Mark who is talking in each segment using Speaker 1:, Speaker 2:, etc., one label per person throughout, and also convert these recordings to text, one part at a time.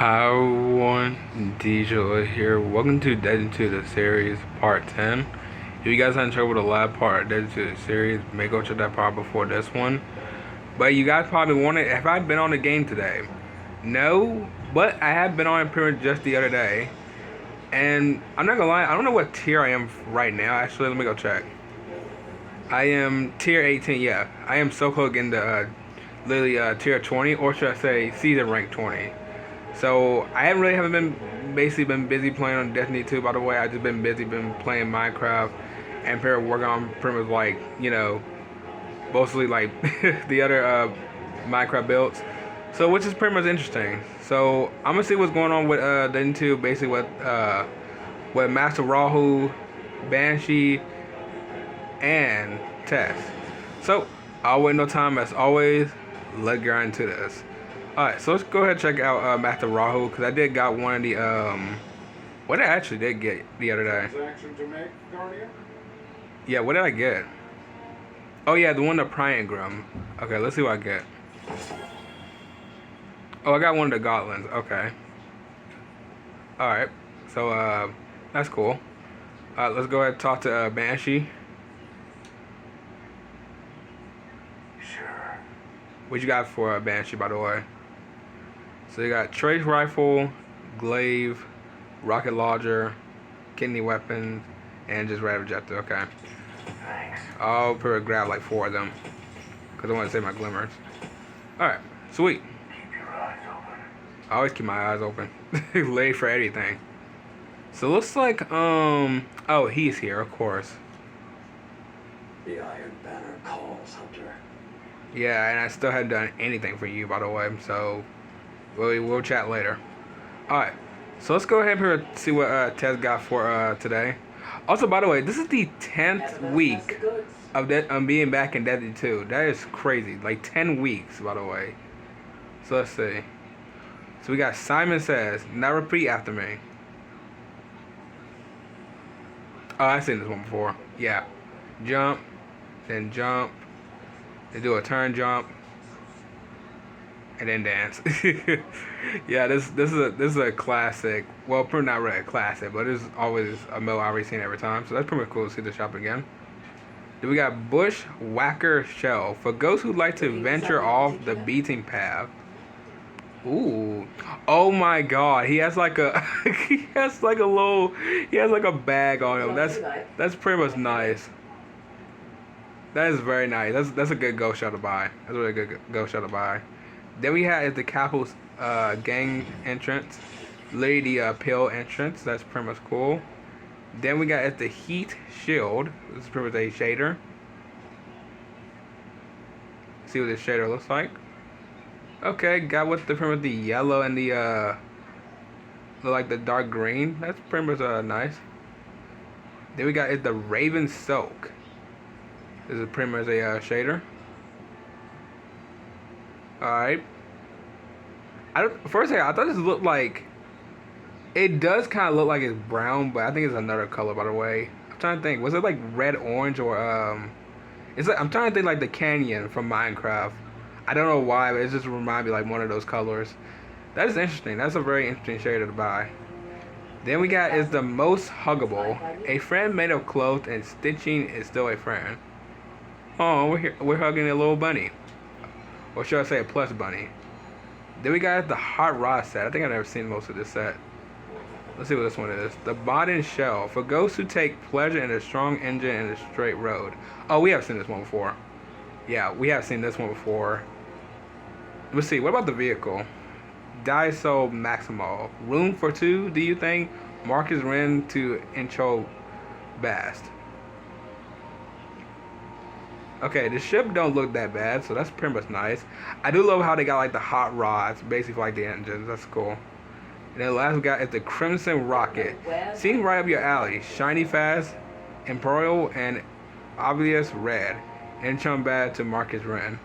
Speaker 1: Hi everyone, DJ here. Welcome to Dead into the Series Part 10. If you guys haven't checked out the last part of Dead into the Series, may go check that part before this one. But you guys probably wondered, have I been on the game today? No, but I have been on it pretty much just the other day. And I'm not gonna lie, I don't know what tier I am right now. Actually, let me go check. I am tier 18, yeah. I am so close getting to literally tier 20, or should I say season rank 20. So I haven't been basically been busy playing on Destiny 2. By the way, I just been playing Minecraft and working on pretty much like mostly like the other Minecraft builds. So which is pretty much interesting. So I'm gonna see what's going on with Destiny 2. Basically what Master Rahu, Banshee, and Tess. So I'll wait no time as always. Let's get into this. Alright, so let's go ahead and check out Master Rahu, because I did got one of the, what I actually did get the other day.
Speaker 2: Transaction to make, Guardian?
Speaker 1: Yeah, what did I get? Oh yeah, the one the Priangram. Okay, let's see what I get. Oh, I got one of the Gauntlets, okay. Alright, so, that's cool. Let's go ahead and talk to, Banshee.
Speaker 2: Sure.
Speaker 1: What you got for Banshee, by the way? So you got Trace Rifle, Glaive, Rocket Launcher, Kidney Weapons, and just Red Objective. Okay.
Speaker 2: Thanks.
Speaker 1: I'll probably grab like 4 of them, because I want to save my glimmers. Alright, sweet.
Speaker 2: Keep your eyes open.
Speaker 1: I always keep my eyes open. Ready for anything. So it looks like, oh, he's here, of course.
Speaker 2: The Iron Banner calls, Hunter.
Speaker 1: Yeah, and I still haven't done anything for you, by the way, so we'll chat later. Alright, so let's go ahead and see what Tess got for today. Also, by the way, this is the 10th week of being back in Destiny 2. That is crazy. Like 10 weeks, by the way. So let's see. So we got Simon Says, now repeat after me. Oh, I've seen this one before. Yeah. Jump, then jump, then do a turn jump, and then dance. Yeah, this is a classic. Well, pretty not really a classic, but it's always a mill I've already seen every time. So that's pretty cool to see the shop again. Then we got Bushwhacker Shell for ghosts who like to venture off the beaten path. Ooh, oh my God, he has like a he has like a bag on him. That's pretty much nice. That is very nice. That's a good ghost shell to buy. That's a really good ghost shell to buy. Then we have the Capital's gang entrance, Lady Pill entrance. That's pretty much cool. Then we got the Heat Shield. This is pretty much a shader. See what this shader looks like. Okay, got with the pretty much the yellow and the like the dark green. That's pretty much nice. Then we got the Raven Soak. This is pretty much a shader. Alright. First thing, I thought this looked like, it does kind of look like it's brown, but I think it's another color, by the way. I'm trying to think, was it like red, orange, or it's like, I'm trying to think like the canyon from Minecraft. I don't know why, but it just reminds me like one of those colors. That is interesting. That's a very interesting shader to buy. Then we got is the Most Huggable. A friend made of clothes and stitching is still a friend. Oh, we're hugging a little bunny. Or should I say a plush bunny. Then we got the Hot Rod set. I think I've never seen most of this set. Let's see what this one is. The Bodden Shell. For ghosts who take pleasure in a strong engine and a straight road. Oh, we have seen this one before. Yeah, we have seen this one before. Let's see. What about the vehicle? Daiso Maximo. Room for 2, do you think? Marcus Ren to Intro Bast. Okay, the ship don't look that bad, so that's pretty much nice. I do love how they got like the hot rods, basically for, like the engines. That's cool. And then the last we got is the Crimson Rocket. Seems right up your alley. Shiny fast, Imperial, and obvious red. Enchant bad to Marcus Ren.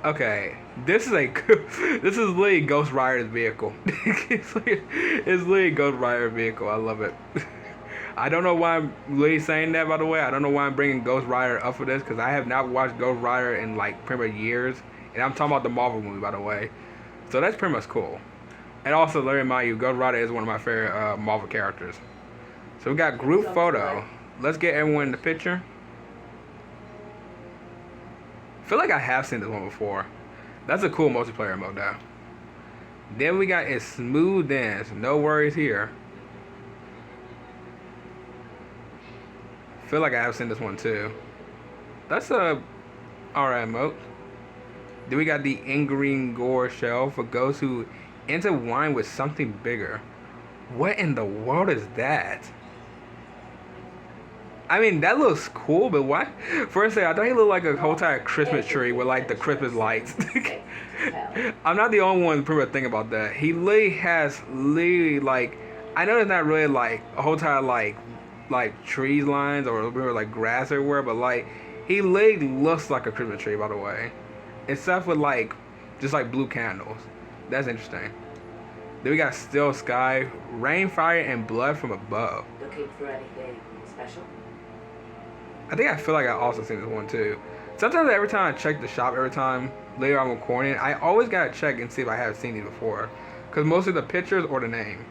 Speaker 1: Okay, this is this is literally Ghost Rider's vehicle. It's literally Ghost Rider vehicle. I love it. I don't know why I'm really saying that, by the way. I don't know why I'm bringing Ghost Rider up for this, because I have not watched Ghost Rider in like pretty much years. And I'm talking about the Marvel movie, by the way. So that's pretty much cool. And also, let me remind you, Ghost Rider is one of my favorite Marvel characters. So we got group photo. Let's get everyone in the picture. I feel like I have seen this one before. That's a cool multiplayer mode though. Then we got a smooth dance. No worries here. Feel like I have seen this one too. That's a alright mode. Then we got the Ingreen Gore shell for ghosts who intertwine with something bigger. What in the world is that? I mean, that looks cool, but why? First thing, I thought he looked like a whole entire Christmas tree with like the Christmas lights. I'm not the only one pretty much think about that. He literally has like, I know it's not really like a whole entire like trees lines or like grass everywhere, but like he literally looks like a Christmas tree, by the way, except with like just like blue candles. That's interesting. Then we got Still Sky, Rain, Fire, and Blood from Above.
Speaker 3: Looking for anything special?
Speaker 1: I think I feel like I also seen this one too. Sometimes every time I check the shop, every time later I'm recording, I always gotta check and see if I have seen these before, cause mostly the pictures or the name.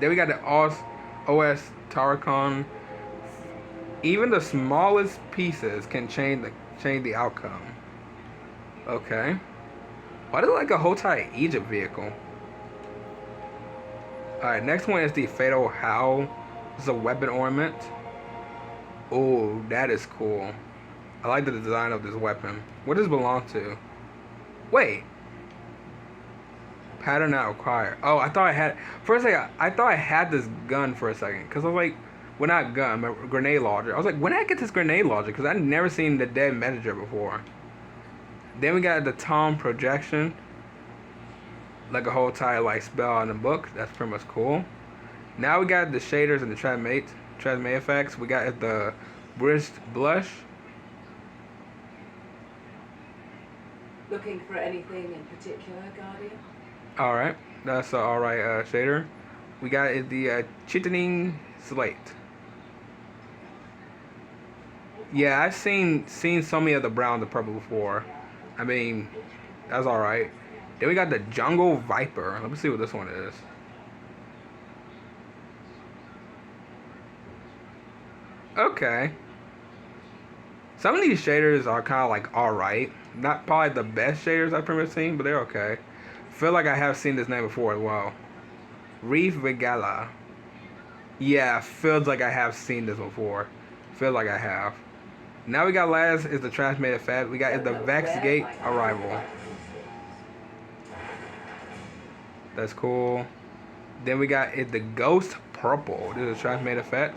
Speaker 1: Then we got the OS Tarkon. Even the smallest pieces can change the outcome. Okay. Why does it like a whole entire Egypt vehicle? Alright, next one is the Fatal Howl. It's a weapon ornament. Oh, that is cool. I like the design of this weapon. What does it belong to? Wait. Pattern not required. Oh, I thought I had... First thing, I thought I had this gun for a second. Because I was like... Well, not gun, but grenade launcher. I was like, when did I get this grenade launcher? Because I'd never seen the Dead Messenger before. Then we got the Tom Projection. Like a whole entire like spell in the book. That's pretty much cool. Now we got the shaders and the transmate effects. We got the Wrist Blush.
Speaker 3: Looking for anything in particular, Guardian?
Speaker 1: Alright, that's an alright shader. We got the Chitaning Slate. Yeah, I've seen so many of the brown and the purple before. I mean, that's alright. Then we got the Jungle Viper. Let me see what this one is. Okay. Some of these shaders are kind of like alright. Not probably the best shaders I've ever seen, but they're okay. Feel like I have seen this name before as well. Reef Regala. Yeah, feels like I have seen this before. Feel like I have. Now we got last is the Transmitted Fat. We got the Vex Gate Arrival. That's cool. Then we got the Ghost Purple. This is a Transmitted Fat.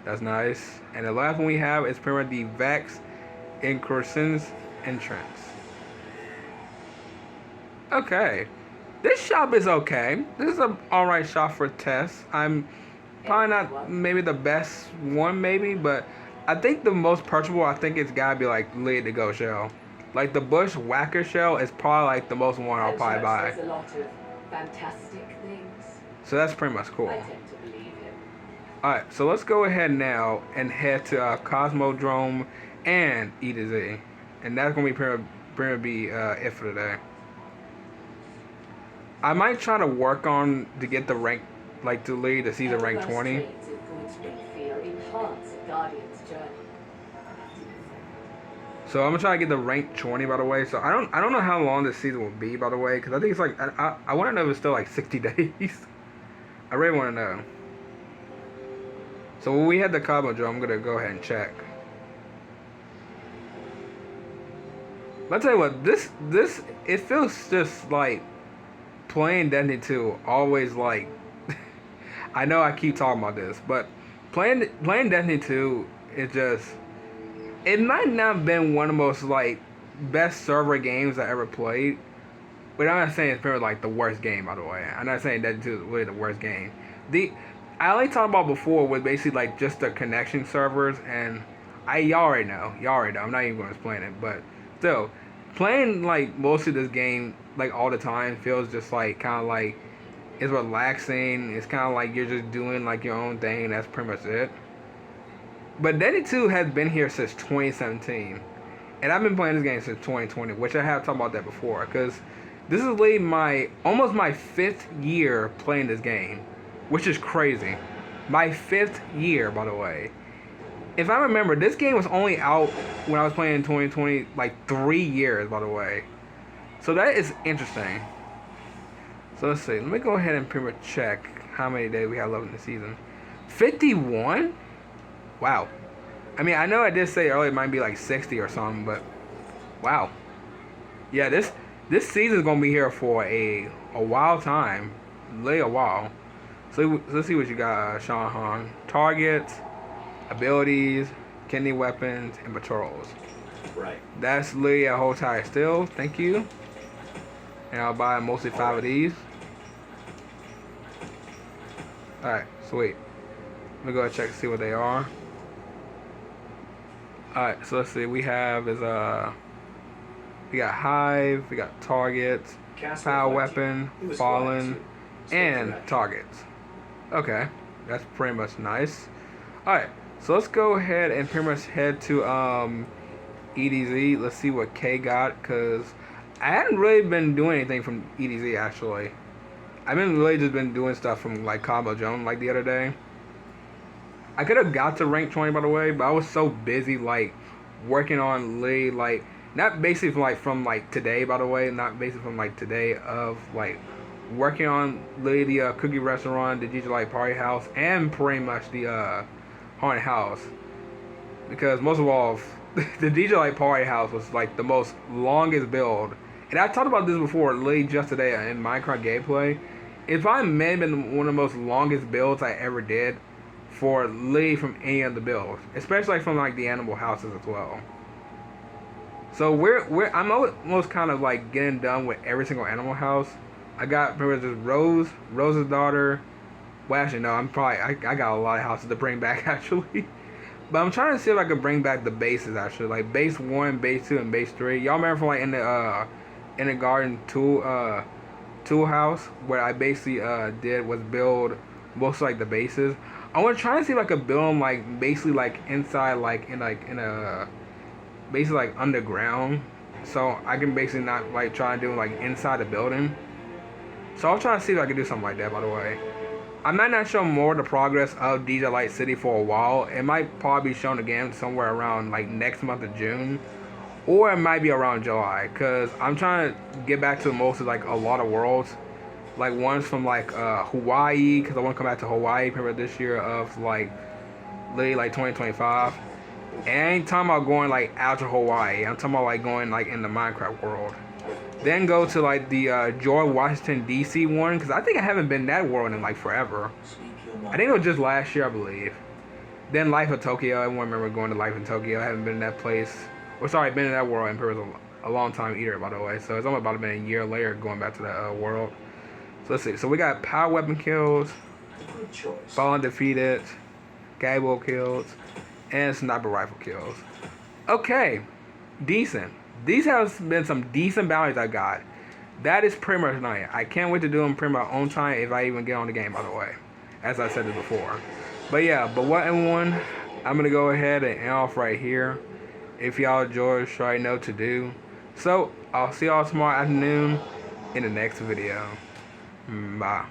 Speaker 1: That's nice. And the last one we have is pretty much the Vex Incursions Entrance. Okay. This shop is okay. This is an alright shop for tests. I'm probably not maybe the best one maybe, but I think the most purchasable, I think it's gotta be like Lead to Go shell. Like the Bush Whacker shell is probably like the most one I'll probably buy.
Speaker 3: There's a lot of fantastic things.
Speaker 1: So that's pretty much cool.
Speaker 3: I tend to believe him.
Speaker 1: Alright, so let's go ahead now and head to Cosmodrome and E to Z. And that's going to be it for today. I might try to work on to get the rank, like to lead the season rank 20. So I'm gonna try to get the rank 20, by the way. So I don't know how long this season will be, by the way, because I think it's like I want to know if it's still like 60 days. I really want to know. So when we had the Cosmodrome, I'm gonna go ahead and check. But I'll tell you what, this it feels just like playing Destiny 2. Always like, I know I keep talking about this, but playing Destiny 2 is just. It might not have been one of the most like best server games I ever played, but I'm not saying it's probably like the worst game, by the way. I'm not saying that it's really the worst game. I only talked about before was basically like just the connection servers, and y'all already know. I'm not even going to explain it, but still, playing like most of this game like all the time feels just like kind of like it's relaxing. It's kind of like you're just doing like your own thing, and that's pretty much it. But Destiny 2 has been here since 2017, And I've been playing this game since 2020, which I have talked about that before, because this is literally almost my 5th year playing this game, which is crazy. My 5th year, by the way. If I remember, this game was only out when I was playing in 2020, like 3 years, by the way. So that is interesting. So let's see. Let me go ahead and pretty much check how many days we have left in the season. 51? Wow. I mean, I know I did say earlier it might be like 60 or something, but wow. Yeah, this season's gonna be here for a wild time. Lay a while. So let's see what you got, Sean Han. Targets, abilities, kidney weapons, and patrols.
Speaker 2: Right.
Speaker 1: That's literally a whole tire still. Thank you. And I'll buy mostly 5 of these. Alright, sweet. Let me go and check to see what they are. Alright, so let's see. We got Hive, we got Targets, Power Weapon, Fallen, and Targets. Okay, that's pretty much nice. Alright, so let's go ahead and pretty much head to EDZ. Let's see what K got, because I hadn't really been doing anything from EDZ actually. I've been really just been doing stuff from like Combo Jones like the other day. I could have got to rank 20 by the way, but I was so busy like working on like not basically from today by the way, not basically from like today of like working on the cookie restaurant, the DJ Light Party House, and pretty much the haunted house. Because most of all, the DJ Light Party House was like the most longest build. And I talked about this before, literally just today in Minecraft gameplay. It probably may have been one of the most longest builds I ever did for literally from any of the builds, especially from like the animal houses as well. So I'm almost kind of like getting done with every single animal house. I got remember this Rose's daughter. Well, actually no, I got a lot of houses to bring back actually. But I'm trying to see if I can bring back the bases actually, like base 1, base 2, and base 3. Y'all remember from like in the garden tool house where I basically did was build most like the bases. I want to try and see if I could build them like basically like inside in a basically like underground, so I can basically not like try and do like inside the building. So I'll try to see if I can do something like that. By the way, I might not show more of the progress of DJ Light City for a while. It might probably be shown again somewhere around like next month of June, or it might be around July, because I'm trying to get back to most of like a lot of worlds, like ones from like Hawaii, because I want to come back to Hawaii remember this year of like literally like 2025. And I ain't talking about going like out to Hawaii. I'm talking about like going like in the Minecraft world. Then go to like the George Washington DC one, because I think I haven't been that world in like forever. I think it was just last year, I believe. Then Life of Tokyo. I remember going to Life in Tokyo. I haven't been in that place. Or sorry, been in that world in a long time either, by the way. So it's only about been a year later going back to that world. So let's see. So we got power weapon kills,
Speaker 2: Good choice.
Speaker 1: fallen defeated, gable kills, and sniper rifle kills. Okay, decent. These have been some decent bounties I got. That is pretty much nice. I can't wait to do them pretty much on time if I even get on the game, by the way. As I said it before. But yeah, but what everyone, I'm going to go ahead and end off right here. If y'all enjoyed, sure I know what to do. So, I'll see y'all tomorrow afternoon in the next video. Bye.